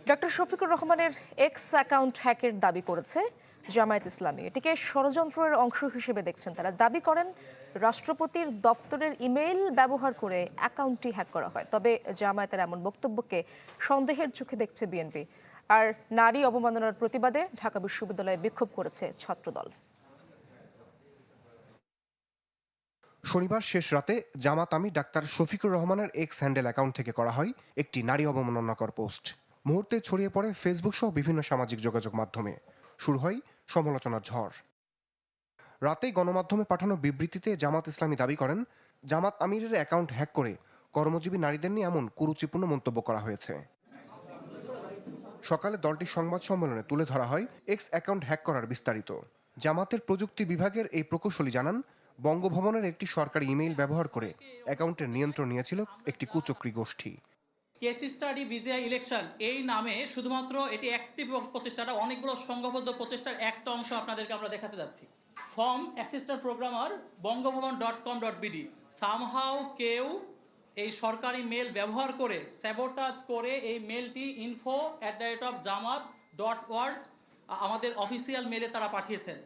Doctor Shafiqur রহমানের x account হ্যাকের দাবি করেছে জামায়াত ইসলামী। এটিকে ষড়যন্ত্রের অংশ হিসেবে দেখছেন তারা। দাবি করেন রাষ্ট্রপতির দপ্তরের ইমেইল ব্যবহার করে অ্যাকাউন্টটি হ্যাক করা হয়। তবে জামায়াতের এমন বক্তব্যকে সন্দেহের চোখে দেখছে বিএনপি। আর নারী অবমাননার প্রতিবাদে ঢাকা বিশ্ববিদ্যালয়ে বিক্ষোভ করেছে ছাত্রদল। শনিবার শেষ রাতে জামাত আমির ডাক্তার শফিকুর রহমানের এক্স হ্যান্ডেল অ্যাকাউন্ট থেকে করা হয় একটি নারী অবমাননাকর পোস্ট। মুহূর্তে ছড়িয়ে পড়ে ফেসবুক সহ বিভিন্ন সামাজিক যোগাযোগ মাধ্যমে। শুরু হয় সমালোচনার ঝড়। রাতেই গণমাধ্যমে পাঠানো বিবৃতিতে জামাত ইসলামী দাবি করেন, জামাত আমিরের অ্যাকাউন্ট হ্যাক করে কর্মজীবী নারীদের নিয়ে এমন কুরুচিপূর্ণ মন্তব্য করা হয়েছে। সকালে দলটির সংবাদ সম্মেলনে তুলে ধরা হয় এক্স অ্যাকাউন্ট হ্যাক করার বিস্তারিত। জামাতের প্রযুক্তি বিভাগের এই প্রকৌশলী জানান, বঙ্গভবনের একটি সরকারি ইমেইল ব্যবহার করে অ্যাকাউন্টের নিয়ন্ত্রণ নিয়েছিল একটি কুচক্রী গোষ্ঠী। কেস স্টাডি বিজিআই ইলেকশন এই নামে শুধুমাত্র এটি একটি প্রচেষ্টাটা অনেকগুলো সংঘবদ্ধ প্রচেষ্টার একটা অংশ আপনাদেরকে আমরা দেখাতে যাচ্ছি। ফর্ম অ্যাসিস্ট্যান্ট প্রোগ্রামার বঙ্গভবন.com.bd সামহাও কেউ এই সরকারি মেল ব্যবহার করে স্যাবোটাজ করে এই মেলটি info@jamat.org আমাদের অফিসিয়াল মেলে তারা পাঠিয়েছেন।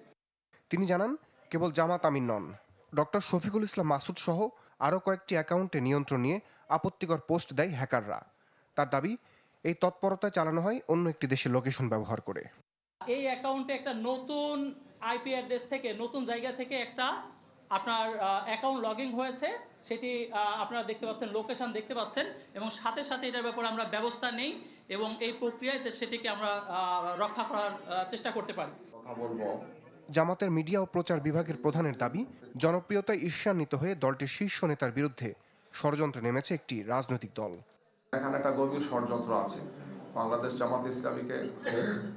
তিনি জানান, কেবল জামাত আমির নন, ডক্টর শফিকুল ইসলাম মাসুদ সহ আরও কয়েকটি অ্যাকাউন্টে নিয়ন্ত্রণ নিয়ে আপত্তিকর পোস্ট দেয় হ্যাকাররা। তার দাবি, এই তৎপরতায় চালানো হয় অন্য একটি দেশের লোকেশন ব্যবহার করে। এই অ্যাকাউন্টে একটা নতুন আইপি অ্যাড্রেস থেকে নতুন জায়গা থেকে একটা আপনার অ্যাকাউন্ট লগইন হয়েছে, সেটি আপনারা দেখতে পাচ্ছেন, লোকেশন দেখতে পাচ্ছেন, এবং সাথে সাথে এটার ব্যাপারে আমরা ব্যবস্থা নেই এবং এই প্রক্রিয়ায় সেটিকে আমরা রক্ষা করার চেষ্টা করতে পারি। জামাতের মিডিয়া ও প্রচার বিভাগের প্রধানের দাবি, জনপ্রিয়তায় ঈর্ষান্বিত হয়ে দলটির শীর্ষ নেতার বিরুদ্ধে ষড়যন্ত্রে নেমেছে একটি রাজনৈতিক দল। এখানে একটা গভীর ষড়যন্ত্র আছে। বাংলাদেশ জামাত ইসলামীকে,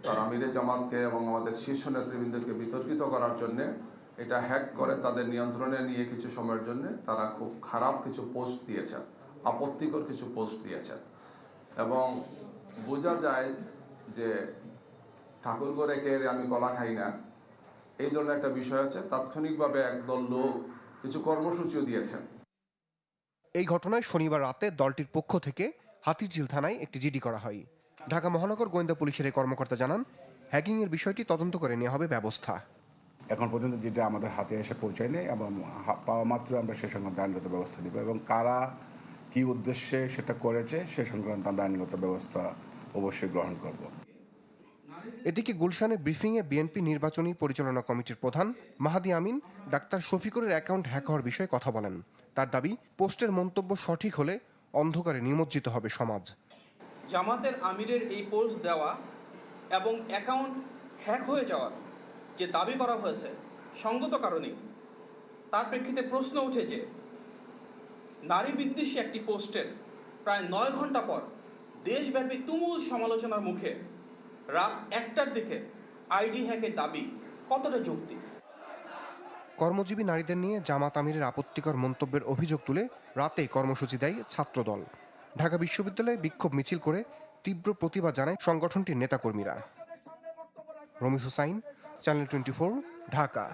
তার আমিরে জামাতকে এবং আমাদের শীর্ষ নেতৃবৃন্দকে বিতর্কিত করার জন্য এটা হ্যাক করে তাদের নিয়ন্ত্রণে নিয়ে কিছু সময়ের জন্য তারা খুব খারাপ কিছু পোস্ট দিয়েছেন, আপত্তিকর কিছু পোস্ট দিয়েছেন, এবং বোঝা যায় যে ঠাকুর করে কে আমি কলা খাই না, এই ধরনের একটা বিষয় আছে। তাৎক্ষণিকভাবে একদল লোক কিছু কর্মসূচিও দিয়েছেন। এই ঘটনায় শনিবার রাতে দলটির পক্ষ থেকে হাতিরঝিল থানায় একটি জিডি করা হয়। ঢাকা মহানগর গোয়েন্দা পুলিশের এই কর্মকর্তা জানান, হ্যাকিংয়ের বিষয়টি তদন্ত করে নেওয়া হবে ব্যবস্থা। এখন পর্যন্ত যেটা আমাদের হাতে এসে পৌঁছায় নেই, এবং পাওয়া মাত্র আমরা সে সংক্রান্ত আইনগত ব্যবস্থা নিব, এবং কারা কি উদ্দেশ্যে সেটা করেছে সে সংক্রান্ত আমরা আইনগত ব্যবস্থা অবশ্যই গ্রহণ করব। এদিকে গুলশানে ব্রিফিংয়ে বিএনপি নির্বাচনী পরিচালনা কমিটির প্রধান মাহাদি আমিন ডাক্তার শফিকুরের অ্যাকাউন্ট হ্যাক হওয়ার বিষয়ে কথা বলেন। তার দাবি, পোস্টের মন্তব্য সঠিক হলে অন্ধকারে নিমজ্জিত হবে সমাজ। জামাতের আমিরের এই পোস্ট দেওয়া এবং অ্যাকাউন্ট হ্যাক হয়ে যাওয়ার যে দাবি করা হয়েছে সঙ্গত কারণে তার প্রেক্ষিতে প্রশ্ন উঠে যে নারী বিদ্বেষী একটি পোস্টের প্রায় 9 ঘন্টা পর দেশব্যাপী তুমুল সমালোচনার মুখে রাত 1টার দিকে আইডি হ্যাকের দাবি কতটা যৌক্তিক? কর্মজীবী নারীদের নিয়ে জামাত আমিরের আপত্তিকর মন্তব্যের অভিযোগ তুলে রাতে কর্মসূচি দেয় ছাত্রদল। ঢাকা বিশ্ববিদ্যালয়ে বিক্ষোভ মিছিল করে তীব্র প্রতিবাদ জানায় সংগঠনটির নেতাকর্মীরা। রমিজ হুসাইন, চ্যানেল 24, ঢাকা।